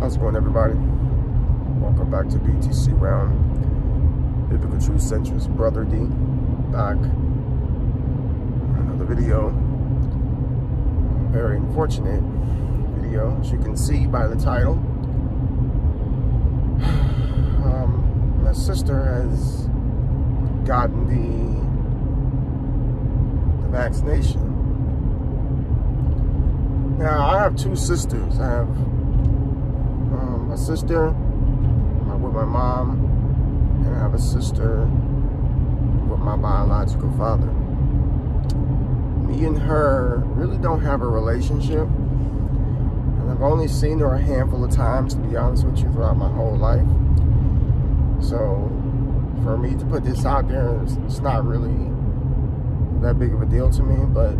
How's it going, everybody? Welcome back to BTC Round, Biblical Truth Centrist, Brother D, back. Another video. Very unfortunate video, as you can see by the title. My sister has gotten the vaccination. Now, I have two sisters. I have my sister with my mom, and I have a sister with my biological father. Me and her really don't have a relationship, and I've only seen her a handful of times, to be honest with you, throughout my whole life. So for me to put this out there, it's not really that big of a deal to me, but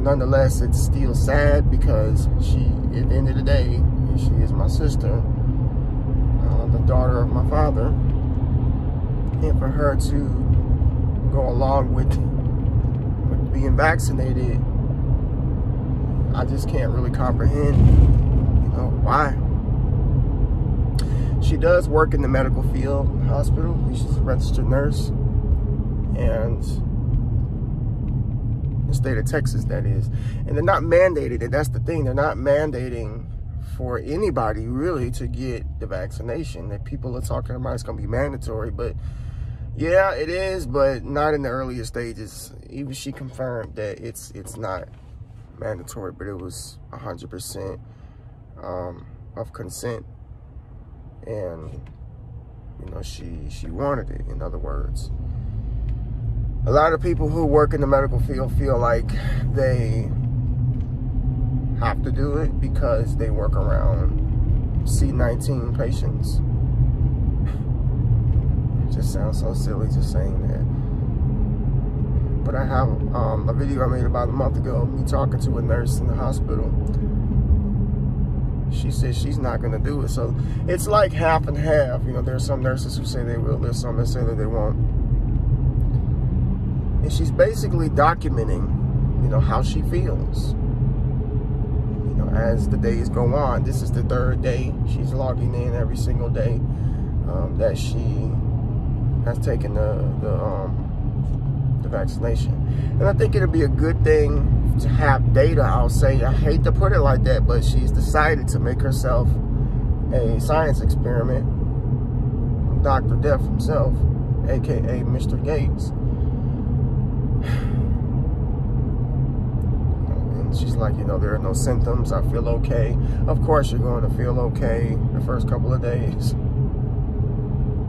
nonetheless, it's still sad because she, at the end of the day, she is my sister, the daughter of my father, and for her to go along with being vaccinated, I just can't really comprehend, why. She does work in the medical field, hospital. She's a registered nurse, and the state of Texas, that is. And they're not mandated, and that's the thing. They're not mandating for anybody really to get the vaccination. That people are talking about it's going to be mandatory, but yeah, it is, but not in the earlier stages. Even she confirmed that it's not mandatory, but it was 100% of consent, and she wanted it. In other words, a lot of people who work in the medical field feel like they have to do it because they work around C-19 patients. It just sounds so silly just saying that. But I have a video I made about a month ago, me talking to a nurse in the hospital. She says she's not going to do it. So it's like half and half. There's some nurses who say they will, there's some that say that they won't. And she's basically documenting, how she feels. As the days go on, this is the third day she's logging in every single day that she has taken the vaccination. And I think it'll be a good thing to have data. I'll say, I hate to put it like that, but she's decided to make herself a science experiment. Dr. Death himself, aka Mr. Gates. She's like, there are no symptoms. I feel okay. Of course, you're going to feel okay the first couple of days,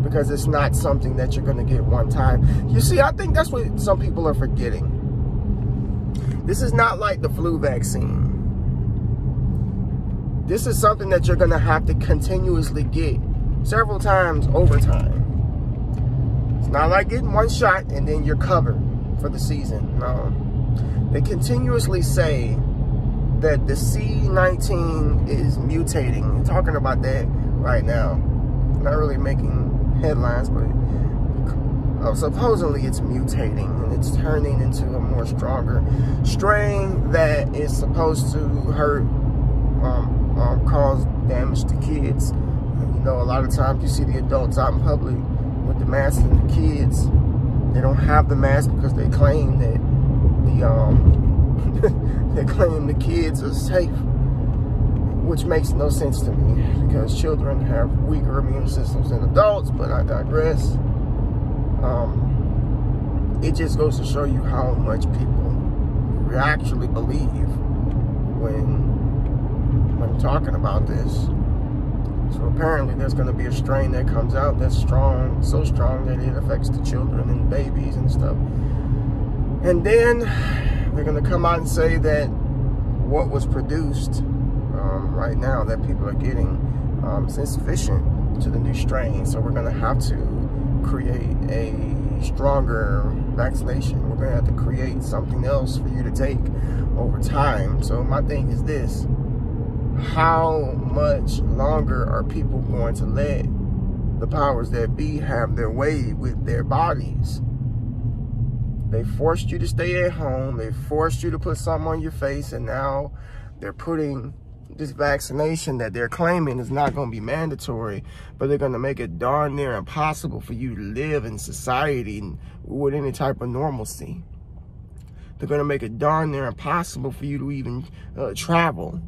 because it's not something that you're going to get one time. You see, I think that's what some people are forgetting. This is not like the flu vaccine. This is something that you're going to have to continuously get several times over time. It's not like getting one shot and then you're covered for the season. No. They continuously say that the C-19 is mutating. I'm talking about that right now. Not really making headlines, but supposedly it's mutating and it's turning into a more stronger strain that is supposed to hurt, cause damage to kids. A lot of times you see the adults out in public with the mask, and the kids, they don't have the mask because they claim that they claim the kids are safe, which makes no sense to me, because children have weaker immune systems than adults, but I digress. It just goes to show you how much people actually believe when talking about this. So apparently there's going to be a strain that comes out that's strong, so strong that it affects the children and babies and stuff. And then they're going to come out and say that what was produced right now that people are getting is insufficient to the new strain. So we're going to have to create a stronger vaccination. We're going to have to create something else for you to take over time. So my thing is this: how much longer are people going to let the powers that be have their way with their bodies? They forced you to stay at home. They forced you to put something on your face, and now they're putting this vaccination that they're claiming is not going to be mandatory, but they're going to make it darn near impossible for you to live in society with any type of normalcy. They're going to make it darn near impossible for you to even travel.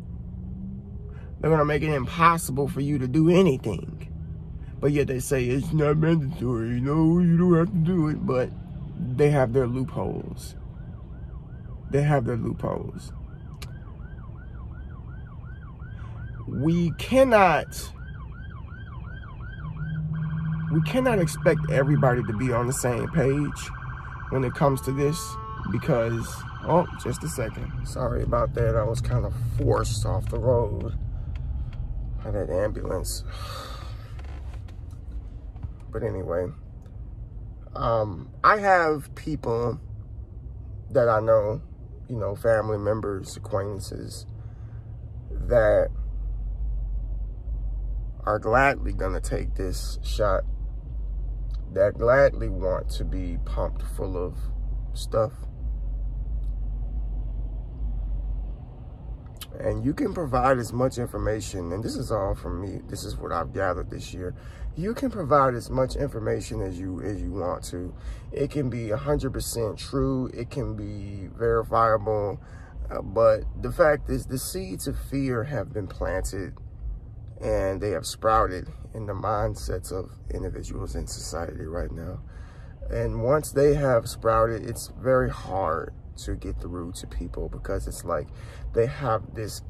They're going to make it impossible for you to do anything. But yet they say it's not mandatory. You know, you don't have to do it. But they have their loopholes. They have their loopholes. We cannot expect everybody to be on the same page when it comes to this, because, oh, just a second. Sorry about that. I was kind of forced off the road by that ambulance. But anyway, I have people that I know, you know, family members, acquaintances, that are gladly gonna take this shot, that gladly want to be pumped full of stuff. And you can provide as much information, and this is all from me, this is what I've gathered this year. You can provide as much information as you want to. It can be 100% true, it can be verifiable, but the fact is the seeds of fear have been planted and they have sprouted in the mindsets of individuals in society right now. And once they have sprouted, it's very hard to get through to people, because it's like they have this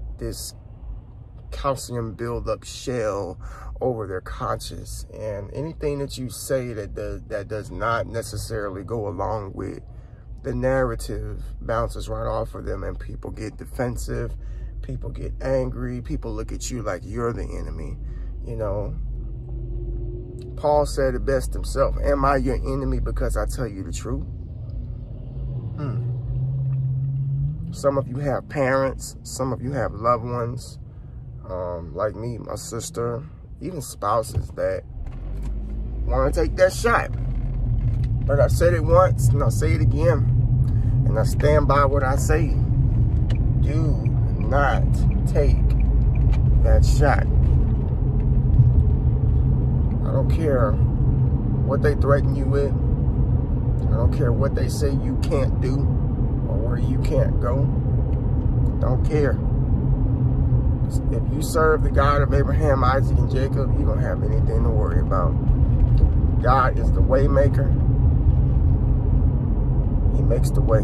calcium buildup shell over their conscience, and anything that you say that does not necessarily go along with the narrative bounces right off of them, and people get defensive, people get angry, people look at you like you're the enemy. You know, Paul said it best himself, am I your enemy because I tell you the truth? Some of you have parents, some of you have loved ones, like me, my sister, even spouses that want to take that shot. But I said it once, and I'll say it again, and I stand by what I say. Do not take that shot. I don't care what they threaten you with. I don't care what they say you can't do or where you can't go. Don't care. If you serve the God of Abraham, Isaac, and Jacob, you don't have anything to worry about. God is the way maker. He makes the way.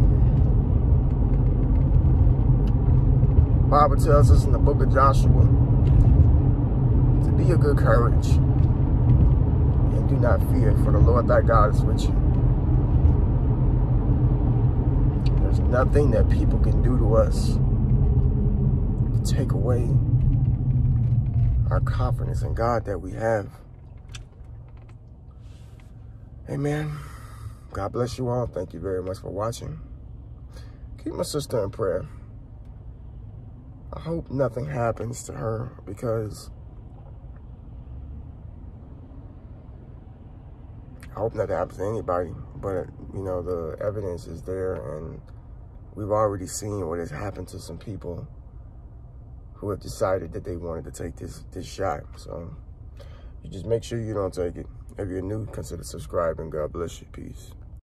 The Bible tells us in the book of Joshua to be of good courage and do not fear, for the Lord thy God is with you. There's nothing that people can do to us to take away our confidence in God that we have. Amen. God bless you all. Thank you very much for watching. Keep my sister in prayer. I hope nothing happens to her, because I hope nothing happens to anybody. But, you know, the evidence is there, and we've already seen what has happened to some people who have decided that they wanted to take this shot. So you just make sure you don't take it. If you're new, consider subscribing. God bless you. Peace.